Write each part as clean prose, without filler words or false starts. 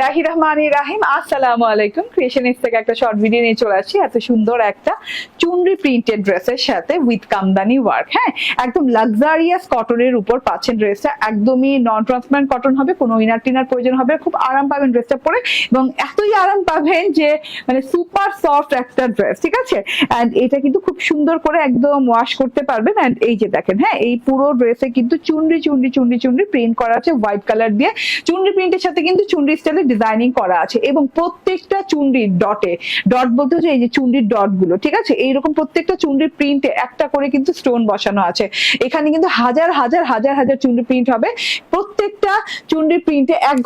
রাহিম আসসালামু আলাইকুম। ক্রিয়েশনিস্ট থেকে একটা শর্ট ভিডিও নিয়ে চলে আসছি এত সুন্দর একটা চুনরি প্রিন্টেড ড্রেসের সাথে উইথ কামদানি ওয়ার্ক। হ্যাঁ, একদম লাক্সারিয়াস কটনের উপর পাচ্ছেন ড্রেসটা। একদমই নন ট্রান্সপারেন্ট কটন হবে, কোনো ইনার টিনার প্রয়োজন হবে, খুব আরাম পাবেন ড্রেসটা পরে এবং এতই আরাম পাবেন যে মানে সুপার সফট একটা ড্রেস, ঠিক আছে। এন্ড এটা কিন্তু খুব সুন্দর করে একদম ওয়াশ করতে পারবেন। এন্ড এই যে দেখেন, হ্যাঁ, এই পুরো ড্রেসে কিন্তু চুনরি চুনরি চুনরি চুনরি প্রিন্ট করা আছে হোয়াইট কালার দিয়ে। চুনরি প্রিন্টের সাথে কিন্তু চুনরি স্টাইলে ডিজাইনিং করা আছে এবং প্রত্যেকটা চুনরির ডট বলতে হচ্ছে এই যে চুনরির ডট গুলো, ঠিক আছে। এইরকম প্রত্যেকটা চুনরির প্রিন্টে একটা করে কিন্তু স্টোন বসানো আছে। এখানে কিন্তু হাজার হাজার হাজার হাজার চুনরি প্রিন্ট হবে। প্রত্যেকটা চুনরি প্রিন্টে এক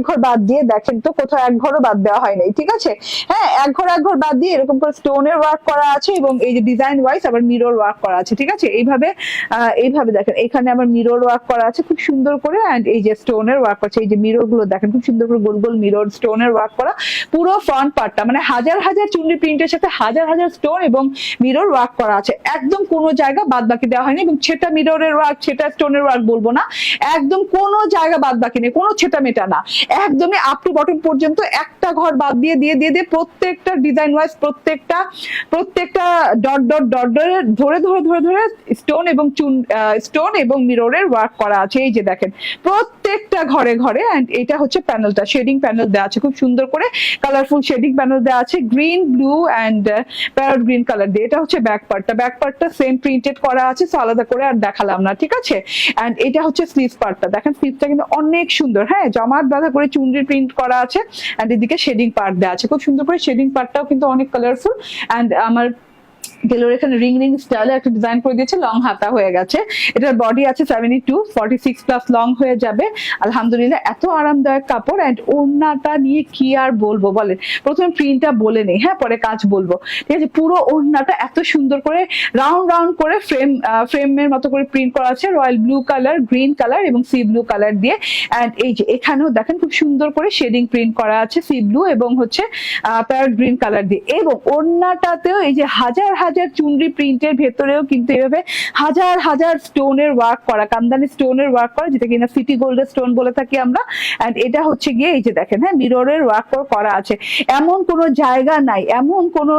ঘর বাদ দিয়ে দেখেন তো কোথাও এক ঘরও বাদ দেওয়া হয় নাই, ঠিক আছে। হ্যাঁ, এক ঘর বাদ দিয়ে এরকম করে স্টোনের ওয়ার্ক করা আছে এবং এই যে ডিজাইন ওয়াইজ আবার মিরর ওয়ার্ক করা আছে, ঠিক আছে। এইভাবে দেখেন, এখানে আবার মিরর ওয়ার্ক করা আছে খুব সুন্দর করে। এন্ড এই যে স্টোনের ওয়ার্ক আছে, এই যে মিরর গুলো দেখেন খুব সুন্দর করে গোল গোল মিরর স্টোনের ওয়ার্ক করা। পুরো ফ্রন্ট পার্টটা মানে হাজার হাজার চুনরি প্রিন্টের সাথে হাজার হাজার স্টোন এবং মিরর ওয়ার্ক করা আছে। একদম কোনো জায়গা বাদ বাকি দেওয়া হয়নি এবং ছেটা মিররের ওয়ার্ক, ছেটা স্টোনের ওয়ার্ক বলবো না, একদম কোনো জায়গা বাদ বাকি নেই, কোনো ছেটা মেটা না, একদমই আপ টু বটম পর্যন্ত একটা ঘর বাদ দিয়ে দিয়ে দিয়ে দিয়ে প্রত্যেকটা ডিজাইন ওয়াইজ প্রত্যেকটা ডট ডট ডট ধরে ধরে ধরে ধরে স্টোন এবং মিররের ওয়ার্ক করা আছে। এই যে দেখেন প্রত্যেকটা ঘরে ঘরে। এন্ড এটা হচ্ছে প্যানেলটা, শেডিং প্যানেল দেওয়া আছে খুব সুন্দর করে, কালারফুল শেডিং প্যানেল দেওয়া আছে green, blue and parrot green colour দিয়ে। এটা হচ্ছে ব্যাক পার্টটা সেম প্রিন্টেড করা আছে, সো আলাদা করে আর দেখালাম না, ঠিক আছে। এন্ড এটা হচ্ছে স্লিভস পার্টটা, দেখেন স্লিভসটা কিন্তু অনেক সুন্দর, হ্যাঁ, জমাট বাঁধা করে চুনরি প্রিন্ট করা আছে। এন্ড এদিকে শেডিং পার্ট দেওয়া আছে খুব সুন্দর করে, শেডিং পার্টটাও কিন্তু অনেক কালারফুল। এন্ড আমার গেলোর এখানে রিং স্টাইলে একটা ডিজাইন করে দিয়েছে, লং হাতা হয়ে গেছে। এটার বডি আছে 72, 46 প্লাস লং হয়ে যাবে। আলহামদুলিল্লাহ, এত আরামদায়ক কাপড়। এন্ড ওড়নাটা নিয়ে কি আর বলবো বলেন, প্রথমে প্রিন্টটা বলে নেই, হ্যাঁ, পরে কাজ বলবো, ঠিক আছে। পুরো ওড়নাটা এত সুন্দর করে রাউন্ড করে ফ্রেমের মতো করে প্রিন্ট করা আছে, royal blue colour, green colour এবং সি ব্লু কালার দিয়ে। এন্ড এই যে এখানেও দেখেন খুব সুন্দর করে শেডিং প্রিন্ট করা আছে সি ব্লু এবং হচ্ছে প্যারট গ্রিন কালার দিয়ে। এবং ওড়নাটাতেও এই যে হাজার হাজার চুনরি প্রিন্টের ভেতরেও কিন্তু এভাবে হাজার হাজার স্টোনের ওয়ার্ক করা, কামদানি স্টোনের ওয়ার্ক করা, যেটা কিনা সিটি গোল্ডের স্টোন বলে থাকি আমরা। এন্ড এটা হচ্ছে গিয়ে এই যে দেখেন, হ্যাঁ, মিররের ওয়ার্ক করা আছে। এমন কোনো জায়গা নাই, এমন কোনো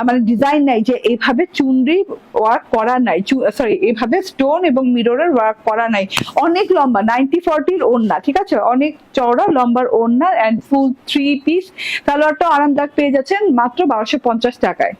মানে ডিজাইন নাই যে এইভাবে চুনরি ওয়ার্ক করা নাই, সরি, এইভাবে স্টোন এবং মিররের ওয়ার্ক করা নাই। অনেক লম্বা 90-40 ওড়না, ঠিক আছে, অনেক চওড়া লম্বার ওড়না। এন্ড ফুল 3 পিস সালোয়ারটাও আরামদায়ক পেয়ে যাচ্ছেন মাত্র 1250 টাকায়।